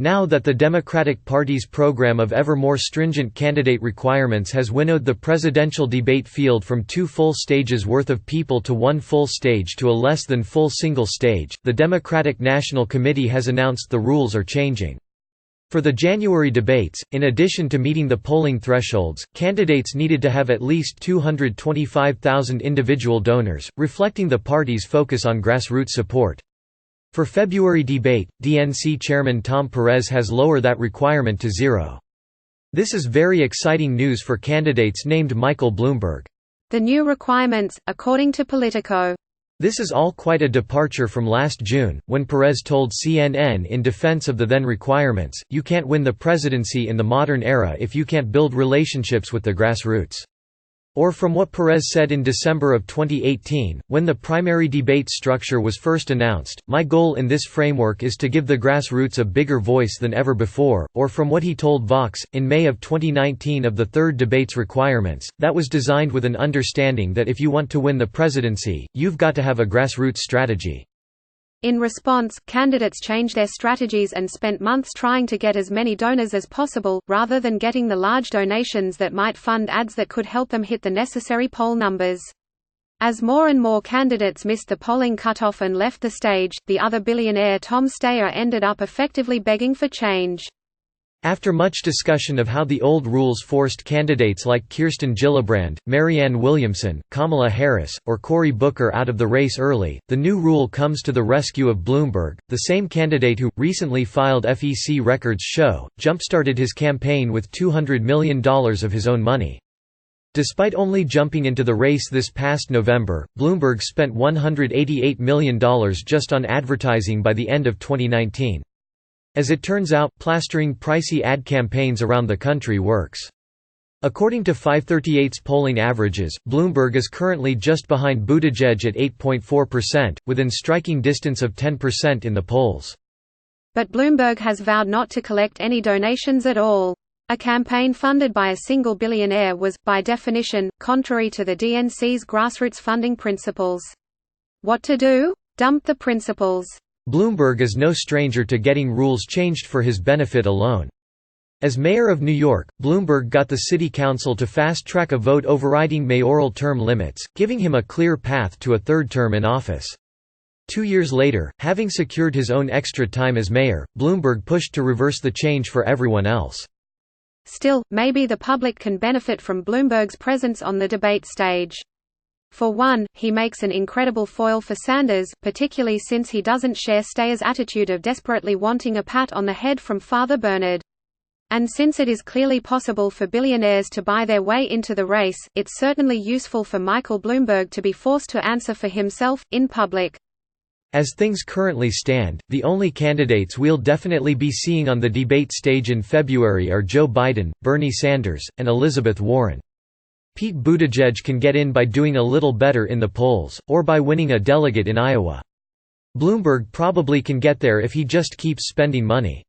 Now that the Democratic Party's program of ever-more-stringent candidate requirements has winnowed the presidential debate field from 2 full stages worth of people to 1 full stage to a less than full single stage, the Democratic National Committee has announced the rules are changing. For the January debates, in addition to meeting the polling thresholds, candidates needed to have at least 225,000 individual donors, reflecting the party's focus on grassroots support. For February debate, DNC chairman Tom Perez has lowered that requirement to 0. This is very exciting news for candidates named Michael Bloomberg. The new requirements, according to Politico. This is all quite a departure from last June, when Perez told CNN in defense of the then requirements, "You can't win the presidency in the modern era if you can't build relationships with the grassroots." Or from what Perez said in December of 2018, when the primary debate structure was first announced, "My goal in this framework is to give the grassroots a bigger voice than ever before," or from what he told Vox, in May of 2019 of the third debate's requirements, that was designed with an understanding that if you want to win the presidency, you've got to have a grassroots strategy. In response, candidates changed their strategies and spent months trying to get as many donors as possible, rather than getting the large donations that might fund ads that could help them hit the necessary poll numbers. As more and more candidates missed the polling cutoff and left the stage, the other billionaire Tom Steyer ended up effectively begging for change. After much discussion of how the old rules forced candidates like Kirsten Gillibrand, Marianne Williamson, Kamala Harris, or Cory Booker out of the race early, the new rule comes to the rescue of Bloomberg, the same candidate who, recently filed FEC records show, jump-started his campaign with $200 million of his own money. Despite only jumping into the race this past November, Bloomberg spent $188 million just on advertising by the end of 2019. As it turns out, plastering pricey ad campaigns around the country works. According to 538's polling averages, Bloomberg is currently just behind Buttigieg at 8.4%, within striking distance of 10% in the polls. But Bloomberg has vowed not to collect any donations at all. A campaign funded by a single billionaire was, by definition, contrary to the DNC's grassroots funding principles. What to do? Dump the principles. Bloomberg is no stranger to getting rules changed for his benefit alone. As mayor of New York, Bloomberg got the city council to fast-track a vote overriding mayoral term limits, giving him a clear path to a third term in office. 2 years later, having secured his own extra time as mayor, Bloomberg pushed to reverse the change for everyone else. Still, maybe the public can benefit from Bloomberg's presence on the debate stage. For one, he makes an incredible foil for Sanders, particularly since he doesn't share Steyer's attitude of desperately wanting a pat on the head from Father Bernard. And since it is clearly possible for billionaires to buy their way into the race, it's certainly useful for Michael Bloomberg to be forced to answer for himself, in public. As things currently stand, the only candidates we'll definitely be seeing on the debate stage in February are Joe Biden, Bernie Sanders, and Elizabeth Warren. Pete Buttigieg can get in by doing a little better in the polls, or by winning a delegate in Iowa. Bloomberg probably can get there if he just keeps spending money.